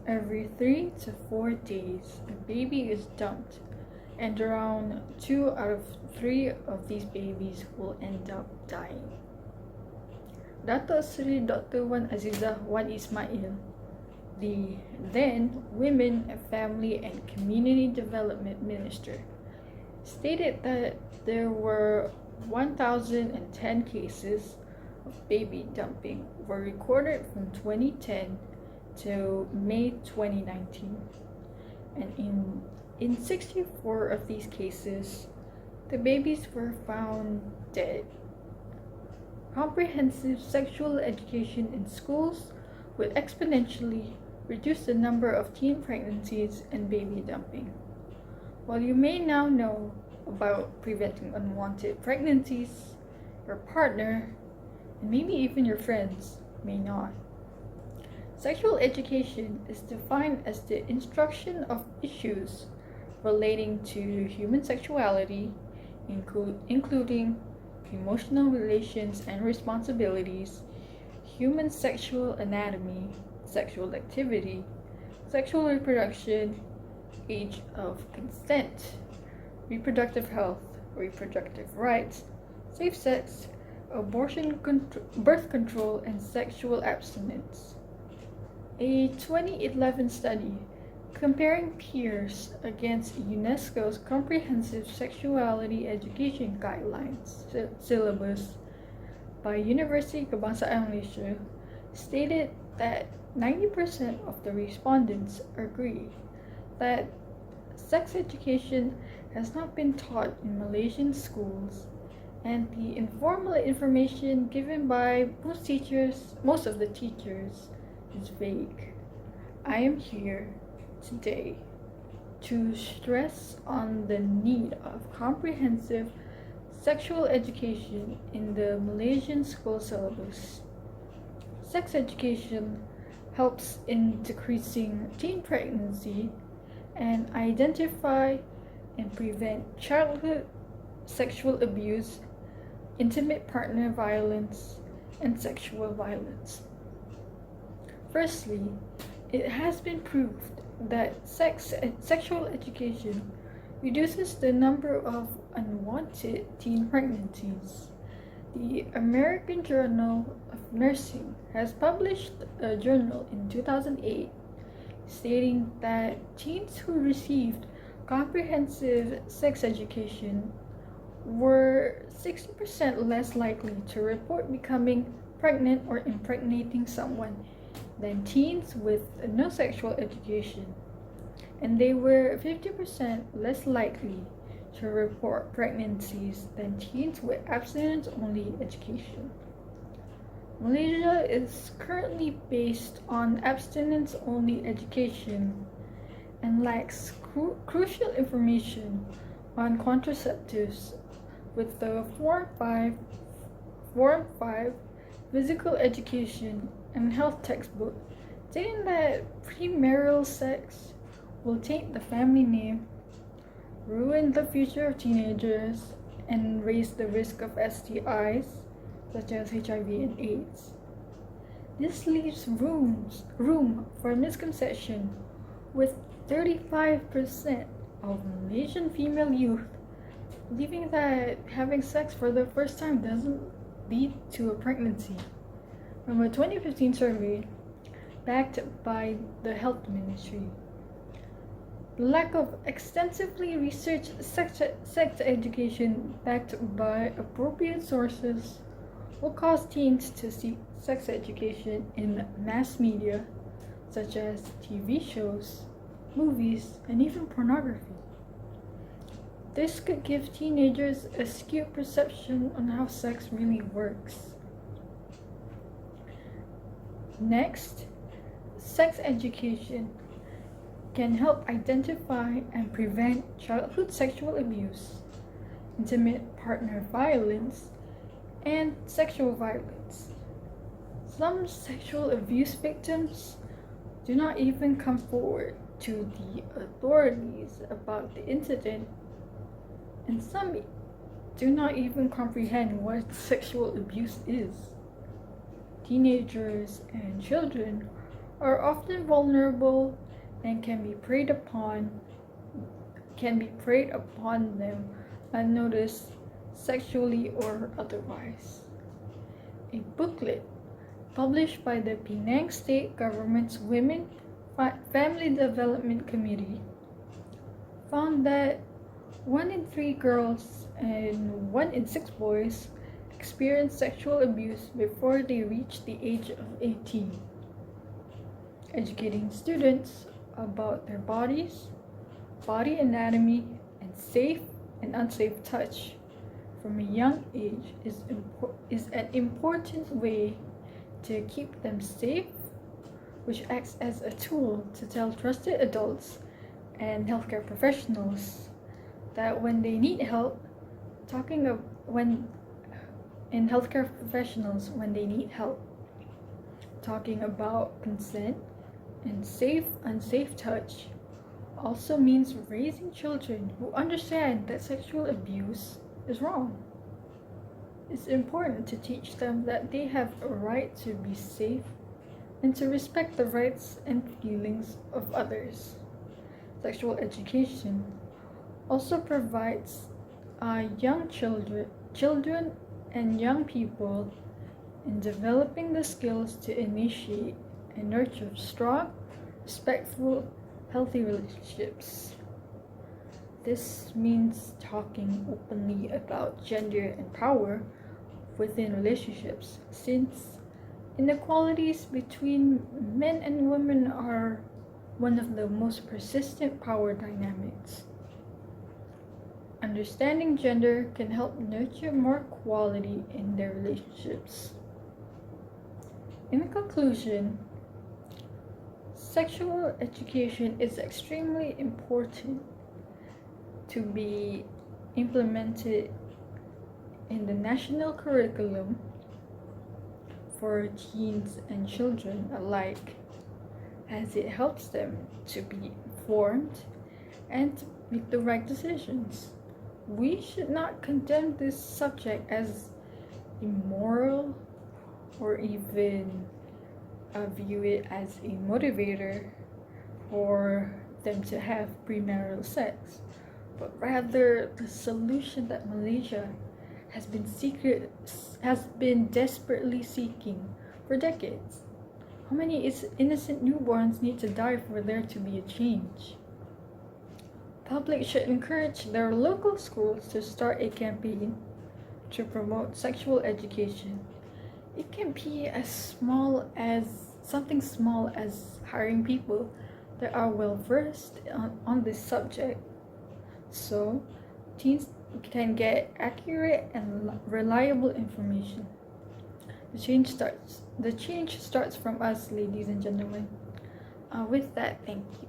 Every 3 to 4 days, a baby is dumped, and around 2 out of 3 of these babies will end up dying. Dato Sri Dr. Wan Aziza Wan Ismail, the then Women, Family and Community Development Minister, stated that there were 1,010 cases of baby dumping were recorded from 2010 to May 2019, and in 64 of these cases, the babies were found dead. Comprehensive sexual education in schools would exponentially reduce the number of teen pregnancies and baby dumping. While you may now know about preventing unwanted pregnancies, your partner, and maybe even your friends may not. Sexual education is defined as the instruction of issues relating to human sexuality, including emotional relations and responsibilities, human sexual anatomy, sexual activity, sexual reproduction, age of consent, reproductive health, reproductive rights, safe sex, birth control, and sexual abstinence. A 2011 study comparing peers against UNESCO's Comprehensive Sexuality Education Guidelines syllabus by University Kebangsaan Malaysia stated that 90% of the respondents agree that sex education has not been taught in Malaysian schools, and the informal information given by most of the teachers, is vague. I am here today to stress on the need of comprehensive sexual education in the Malaysian school syllabus. Sex education helps in decreasing teen pregnancy and identify and prevent childhood sexual abuse, intimate partner violence, and sexual violence. Firstly, it has been proved that sexual education reduces the number of unwanted teen pregnancies. The American Journal of Nursing has published a journal in 2008 stating that teens who received comprehensive sex education were 60% less likely to report becoming pregnant or impregnating someone than teens with no sexual education, and they were 50% less likely to report pregnancies than teens with abstinence-only education. Malaysia is currently based on abstinence-only education and lacks crucial information on contraceptives, with the Form 5 Physical Education and Health textbook stating that premarital sex will taint the family name, ruin the future of teenagers, and raise the risk of STIs such as HIV and AIDS. This leaves room for misconception, with 35% of Malaysian female youth believing that having sex for the first time doesn't lead to a pregnancy. From a 2015 survey backed by the Health Ministry, the lack of extensively researched sex education backed by appropriate sources will cause teens to seek sex education in mass media such as TV shows, movies, and even pornography. This could give teenagers a skewed perception on how sex really works. Next, sex education can help identify and prevent childhood sexual abuse, intimate partner violence, and sexual violence. Some sexual abuse victims do not even come forward to the authorities about the incident, and some do not even comprehend what sexual abuse is. Teenagers and children are often vulnerable and can be preyed upon them unnoticed, sexually or otherwise. A booklet published by the Penang State Government's Women Family Development Committee found that 1 in 3 girls and 1 in 6 boys experience sexual abuse before they reach the age of 18. Educating students about their bodies, body anatomy, and safe and unsafe touch from a young age is an important way to keep them safe, which acts as a tool to tell trusted adults and healthcare professionals that when they need help, when they need help, talking about consent and safe, unsafe touch also means raising children who understand that sexual abuse is wrong. It's important to teach them that they have a right to be safe and to respect the rights and feelings of others. Sexual education also provides young children and young people in developing the skills to initiate and nurture strong, respectful, healthy relationships. This means talking openly about gender and power within relationships, since inequalities between men and women are one of the most persistent power dynamics. Understanding gender can help nurture more quality in their relationships. In conclusion, sexual education is extremely important to be implemented in the national curriculum for teens and children alike, as it helps them to be informed and to make the right decisions. We should not condemn this subject as immoral or even view it as a motivator for them to have premarital sex, but rather the solution that Malaysia has been desperately seeking for decades. How many innocent newborns need to die for there to be a change? Public should encourage their local schools to start a campaign to promote sexual education. It can be something small as hiring people that are well versed on this subject, so teens can get accurate and reliable information. The change starts from us, ladies and gentlemen. With that, thank you.